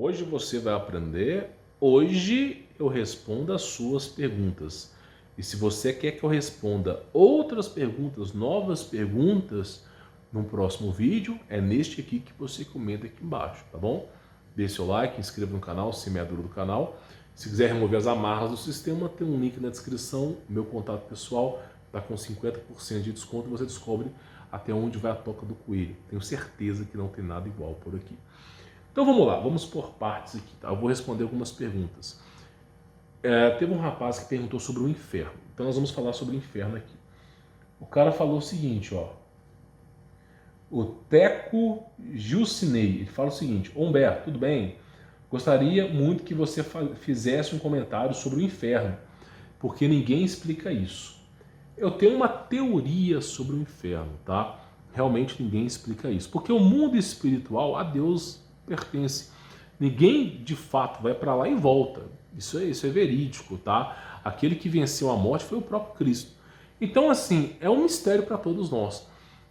Hoje você vai aprender, hoje eu respondo as suas perguntas. E se você quer que eu responda outras perguntas, novas perguntas, no próximo vídeo, é neste aqui que você comenta aqui embaixo, tá bom? Deixe seu like, inscreva no canal, se é do canal. Se quiser remover as amarras do sistema, tem um link na descrição, meu contato pessoal, está com 50% de desconto e você descobre até onde vai a toca do coelho. Tenho certeza que não tem nada igual por aqui. Então vamos lá, vamos por partes aqui, tá? Eu vou responder algumas perguntas. Teve um rapaz que perguntou sobre o inferno, então nós vamos falar sobre o inferno aqui. O cara falou o seguinte, ó. O Teco Gilcinei, ele fala o seguinte: Humberto, tudo bem? Gostaria muito que você fizesse um comentário sobre o inferno, porque ninguém explica isso. Eu tenho uma teoria sobre o inferno, tá? Realmente ninguém explica isso, porque o mundo espiritual a Deus pertence. Ninguém de fato vai para lá e volta. Isso é verídico, tá? Aquele que venceu a morte foi o próprio Cristo. Então, assim, é um mistério para todos nós.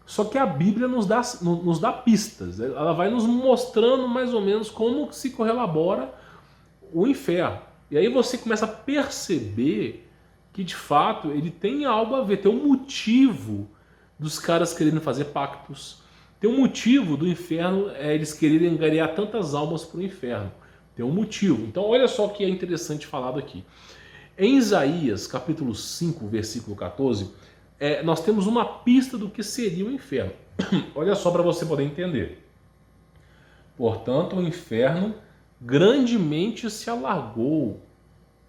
Só que a Bíblia nos dá pistas, ela vai nos mostrando mais ou menos como se correlabora o inferno. E aí você começa a perceber que de fato ele tem algo a ver, tem um motivo dos caras querendo fazer pactos, tem um motivo do inferno, eles quererem angariar tantas almas para o inferno, tem um motivo. Então olha só o que é interessante falado aqui. Em Isaías capítulo 5, versículo 14, nós temos uma pista do que seria o inferno. Olha só para você poder entender. Portanto, o inferno grandemente se alargou.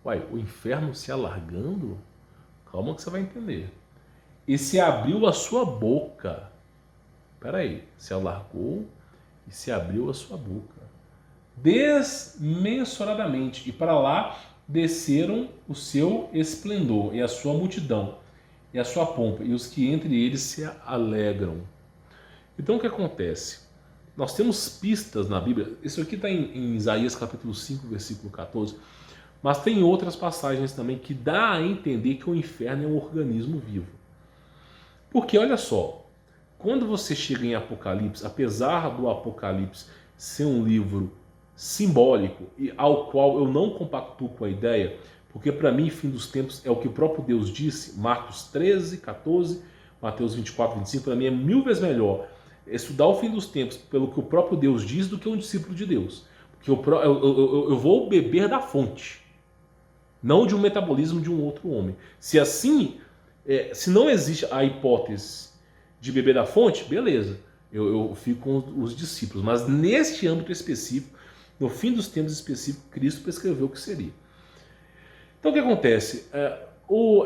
Uai, o inferno se alargando? Calma que você vai entender. E se abriu a sua boca. Espera aí, se alargou e se abriu a sua boca. Desmensuradamente. E para lá desceram o seu esplendor e a sua multidão e a sua pompa, e os que entre eles se alegram. Então o que acontece? Nós temos pistas na Bíblia, isso aqui está em Isaías capítulo 5, versículo 14, mas tem outras passagens também que dá a entender que o inferno é um organismo vivo. Porque olha só, quando você chega em Apocalipse, apesar do Apocalipse ser um livro simbólico e ao qual eu não compactuo com a ideia, porque para mim, fim dos tempos é o que o próprio Deus disse, Marcos 13, 14, Mateus 24, 25, para mim é 1000 vezes melhor estudar o fim dos tempos pelo que o próprio Deus diz do que um discípulo de Deus. Porque eu vou beber da fonte, não de um metabolismo de um outro homem. Se assim, se não existe a hipótese de beber da fonte, beleza, eu fico com os discípulos. Mas neste âmbito específico, no fim dos tempos específico, Cristo prescreveu o que seria. Então o que acontece?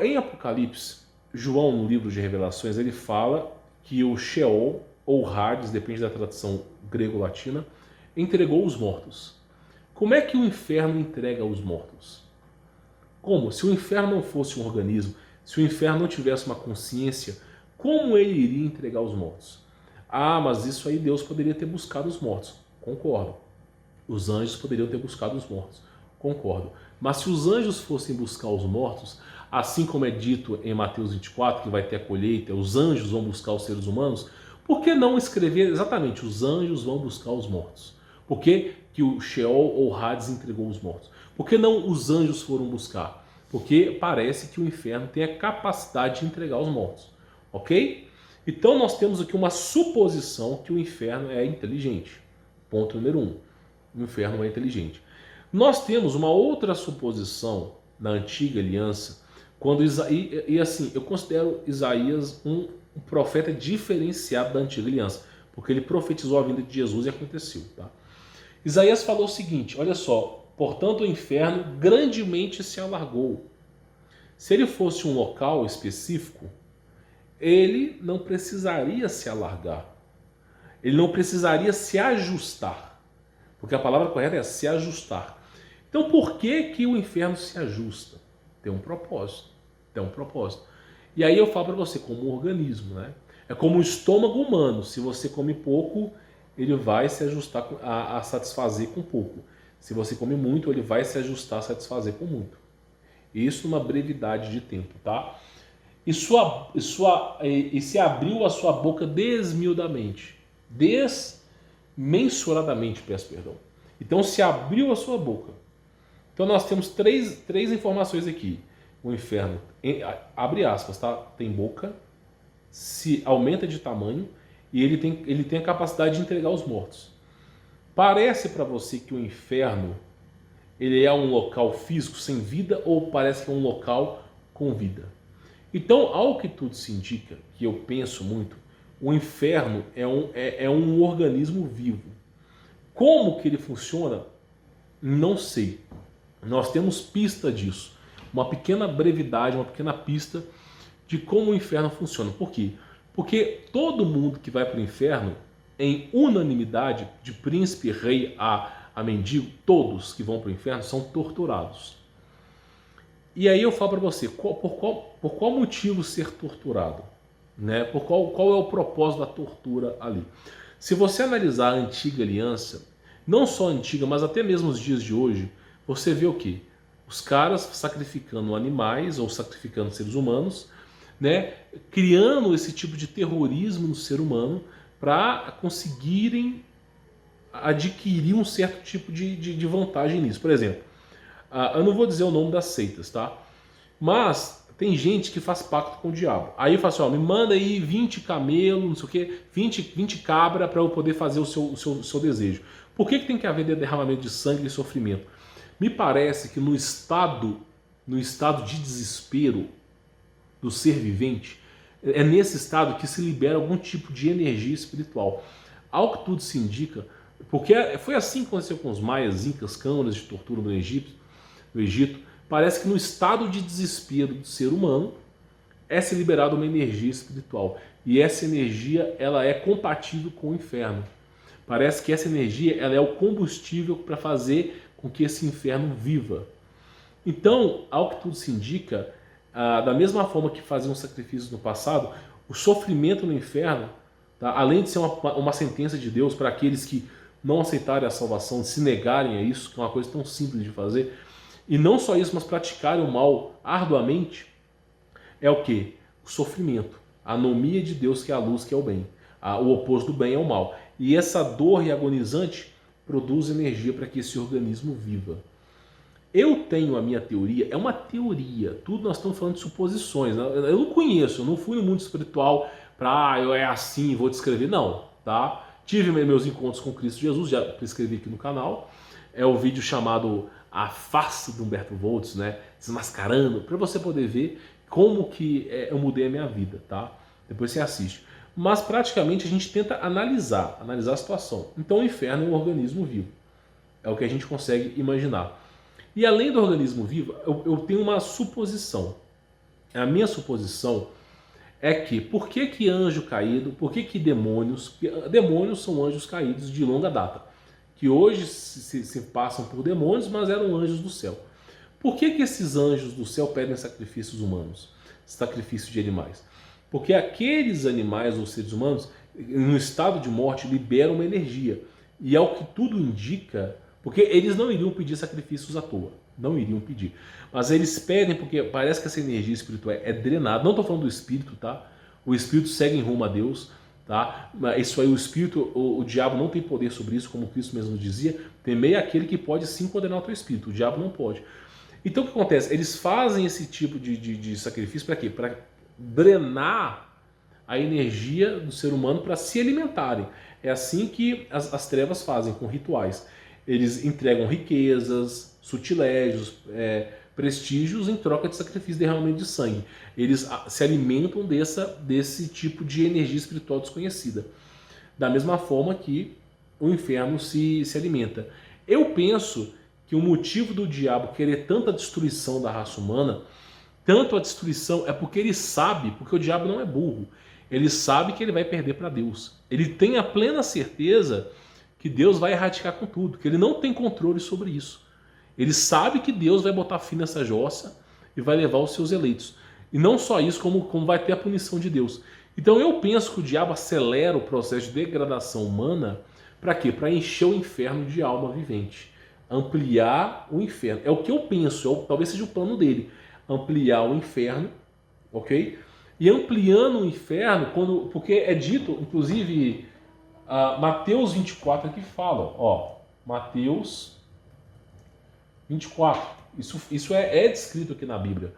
Em Apocalipse, João, no livro de Revelações, ele fala que o Sheol, ou Hades, depende da tradução grego-latina, entregou os mortos. Como é que o inferno entrega os mortos? Como? Se o inferno não fosse um organismo, se o inferno não tivesse uma consciência, como ele iria entregar os mortos? Ah, mas isso aí Deus poderia ter buscado os mortos. Concordo. Os anjos poderiam ter buscado os mortos. Concordo. Mas se os anjos fossem buscar os mortos, assim como é dito em Mateus 24, que vai ter a colheita, os anjos vão buscar os seres humanos, por que não escrever exatamente, os anjos vão buscar os mortos? Por que o Sheol ou Hades entregou os mortos? Por que não os anjos foram buscar? Porque parece que o inferno tem a capacidade de entregar os mortos. Ok? Então nós temos aqui uma suposição que o inferno é inteligente. Ponto número 1. O inferno é inteligente. Nós temos uma outra suposição na Antiga Aliança, quando Isaías, e assim, eu considero Isaías um profeta diferenciado da Antiga Aliança, porque ele profetizou a vinda de Jesus e aconteceu. Tá? Isaías falou o seguinte, olha só, portanto o inferno grandemente se alargou. Se ele fosse um local específico, ele não precisaria se alargar, ele não precisaria se ajustar, porque a palavra correta é se ajustar. Então por que o inferno se ajusta? Tem um propósito. Tem um propósito. E aí eu falo para você, como um organismo, né? É como o estômago humano. Se você come pouco, ele vai se ajustar a satisfazer com pouco. Se você come muito, ele vai se ajustar a satisfazer com muito. Isso numa brevidade de tempo, tá? E se abriu a sua boca desmensuradamente, peço perdão. Então se abriu a sua boca. Então nós temos três informações aqui. O inferno, abre aspas, tá? Tem boca, se aumenta de tamanho e ele tem a capacidade de entregar os mortos. Parece para você que o inferno ele é um local físico sem vida ou parece que é um local com vida? Então, ao que tudo se indica, que eu penso muito, o inferno é um organismo vivo. Como que ele funciona? Não sei. Nós temos pista disso. Uma pequena brevidade, uma pequena pista de como o inferno funciona. Por quê? Porque todo mundo que vai para o inferno, em unanimidade, de príncipe, rei a mendigo, todos que vão para o inferno são torturados. E aí eu falo para você, por qual motivo ser torturado? Né? Qual é o propósito da tortura ali? Se você analisar a antiga aliança, não só a antiga, mas até mesmo os dias de hoje, você vê o quê? Os caras sacrificando animais ou sacrificando seres humanos, né? Criando esse tipo de terrorismo no ser humano para conseguirem adquirir um certo tipo de vantagem nisso. Por exemplo, eu não vou dizer o nome das seitas, tá? Mas tem gente que faz pacto com o diabo. Aí fala assim, ó, me manda aí 20 camelos, não sei o quê, 20 cabra para eu poder fazer o seu desejo. Por que tem que haver derramamento de sangue e sofrimento? Me parece que no estado de desespero do ser vivente, é nesse estado que se libera algum tipo de energia espiritual. Ao que tudo se indica, porque foi assim que aconteceu com os maias, incas, câmaras de tortura no Egito, parece que no estado de desespero do ser humano é se liberada uma energia espiritual. E essa energia ela é compatível com o inferno. Parece que essa energia ela é o combustível para fazer com que esse inferno viva. Então, ao que tudo se indica, da mesma forma que faziam sacrifícios no passado, o sofrimento no inferno, tá, além de ser uma sentença de Deus para aqueles que não aceitarem a salvação, se negarem a isso, que é uma coisa tão simples de fazer, e não só isso, mas praticarem o mal arduamente, é o quê? O sofrimento, a anomia de Deus, que é a luz, que é o bem. O oposto do bem é o mal. E essa dor e agonizante produz energia para que esse organismo viva. Eu tenho a minha teoria, é uma teoria, tudo nós estamos falando de suposições, né? Eu não conheço, eu não fui no mundo espiritual para eu é assim, vou descrever, não, tá? Tive meus encontros com Cristo Jesus, já prescrevi aqui no canal, é o vídeo chamado A Face de Humberto Voltz, né? Desmascarando, para você poder ver como que eu mudei a minha vida, tá? Depois você assiste. Mas praticamente a gente tenta analisar a situação. Então o inferno é um organismo vivo, é o que a gente consegue imaginar. E além do organismo vivo, eu tenho uma suposição. A minha suposição é que, por que anjo caído, por que demônios, demônios são anjos caídos de longa data, que hoje se passam por demônios, mas eram anjos do céu. Por que esses anjos do céu pedem sacrifícios humanos, sacrifício de animais? Porque aqueles animais ou seres humanos, no estado de morte, liberam uma energia. E ao que tudo indica, porque eles não iriam pedir sacrifícios à toa, não iriam pedir. Mas eles pedem porque parece que essa energia espiritual é drenada. Não estou falando do espírito, tá? O espírito segue em rumo a Deus, tá? Isso aí, o espírito, o diabo não tem poder sobre isso, como Cristo mesmo dizia. Temei aquele que pode sim condenar o teu espírito, o diabo não pode. Então o que acontece? Eles fazem esse tipo de sacrifício para quê? Para drenar a energia do ser humano para se alimentarem. É assim que as trevas fazem, com rituais. Eles entregam riquezas, sutilégios, prestígios em troca de sacrifício, derramamento de sangue. Eles se alimentam desse tipo de energia espiritual desconhecida. Da mesma forma que o inferno se alimenta. Eu penso que o motivo do diabo querer tanta destruição da raça humana, tanto a destruição, é porque ele sabe, porque o diabo não é burro, ele sabe que ele vai perder para Deus. Ele tem a plena certeza que Deus vai erradicar com tudo, que ele não tem controle sobre isso. Ele sabe que Deus vai botar fim nessa jossa e vai levar os seus eleitos. E não só isso, como vai ter a punição de Deus. Então eu penso que o diabo acelera o processo de degradação humana para quê? Para encher o inferno de alma vivente. Ampliar o inferno. É o que eu penso, talvez seja o plano dele. Ampliar o inferno, ok? E ampliando o inferno, porque é dito, inclusive, Mateus 24 aqui fala, ó, Mateus 24. Isso é descrito aqui na Bíblia.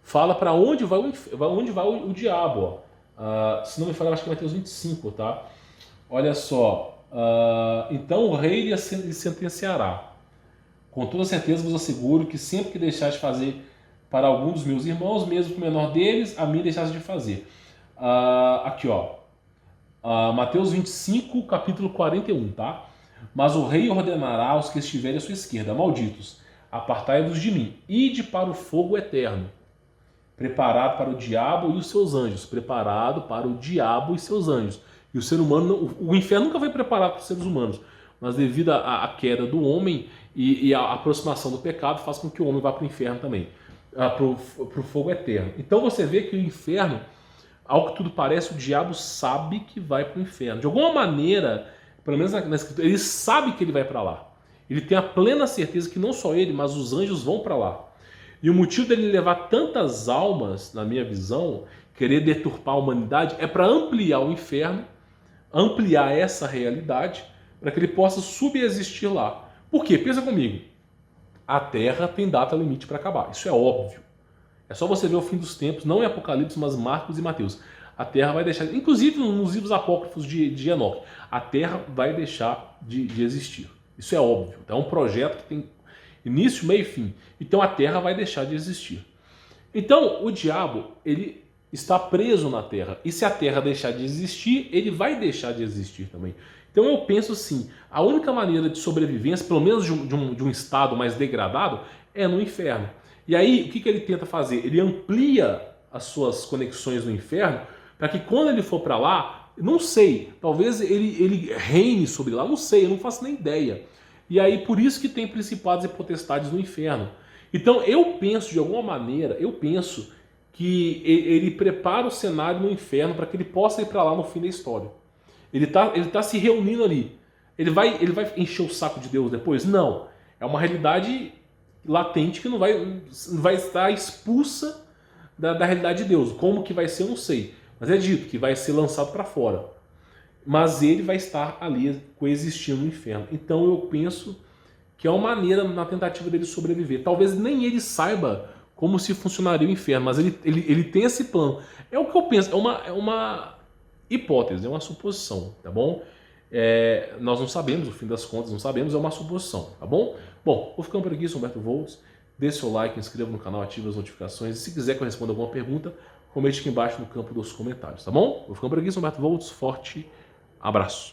Fala para onde vai o diabo. Ó. Se não me falha, acho que é Mateus 25, tá? Olha só. Então o rei lhe sentenciará. Com toda certeza vos asseguro que sempre que deixar de fazer para algum dos meus irmãos, mesmo que o menor deles, a mim deixasse de fazer. Aqui, ó. Mateus 25, capítulo 41, tá? Mas o rei ordenará aos que estiverem à sua esquerda: malditos, apartai-vos de mim, ide para o fogo eterno, preparado para o diabo e os seus anjos. Preparado para o diabo e seus anjos. E o ser humano, o inferno nunca foi preparado para os seres humanos, mas devido à queda do homem e a aproximação do pecado, faz com que o homem vá para o inferno também, para o fogo eterno. Então você vê que o inferno, ao que tudo parece, o diabo sabe que vai para o inferno. De alguma maneira, pelo menos na escritura, ele sabe que ele vai para lá. Ele tem a plena certeza que não só ele, mas os anjos vão para lá. E o motivo dele levar tantas almas, na minha visão, querer deturpar a humanidade, é para ampliar o inferno, ampliar essa realidade, para que ele possa subexistir lá. Por quê? Pensa comigo. A Terra tem data limite para acabar. Isso é óbvio. É só você ver o fim dos tempos, não em Apocalipse, mas Marcos e Mateus. A Terra vai deixar, inclusive nos livros apócrifos de Enoque, a Terra vai deixar de existir. Isso é óbvio. É um projeto que tem início, meio e fim. Então a Terra vai deixar de existir. Então o diabo, ele está preso na Terra. E se a Terra deixar de existir, ele vai deixar de existir também. Então eu penso assim, a única maneira de sobrevivência, pelo menos de um estado mais degradado, é no inferno. E aí, o que ele tenta fazer? Ele amplia as suas conexões no inferno, para que quando ele for para lá, não sei, talvez ele reine sobre lá, não sei, eu não faço nem ideia. E aí, por isso que tem principados e potestades no inferno. Então, eu penso, de alguma maneira, que ele prepara o cenário no inferno para que ele possa ir para lá no fim da história. Ele tá se reunindo ali. Ele vai encher o saco de Deus depois? Não. É uma realidade latente que não vai estar expulsa da realidade de Deus. Como que vai ser, eu não sei. Mas é dito que vai ser lançado para fora. Mas ele vai estar ali coexistindo no inferno. Então eu penso que é uma maneira na tentativa dele sobreviver. Talvez nem ele saiba como se funcionaria o inferno, mas ele tem esse plano. É o que eu penso, é uma hipótese, é uma suposição, tá bom? Nós não sabemos, no fim das contas, não sabemos, é uma suposição, tá bom? Bom, vou ficando por aqui, sou Humberto Volz. Deixe seu like, inscreva no canal, ative as notificações. E se quiser que eu responda alguma pergunta, comente aqui embaixo no campo dos comentários, tá bom? Vou ficando por aqui, sou Humberto Volz. Forte abraço.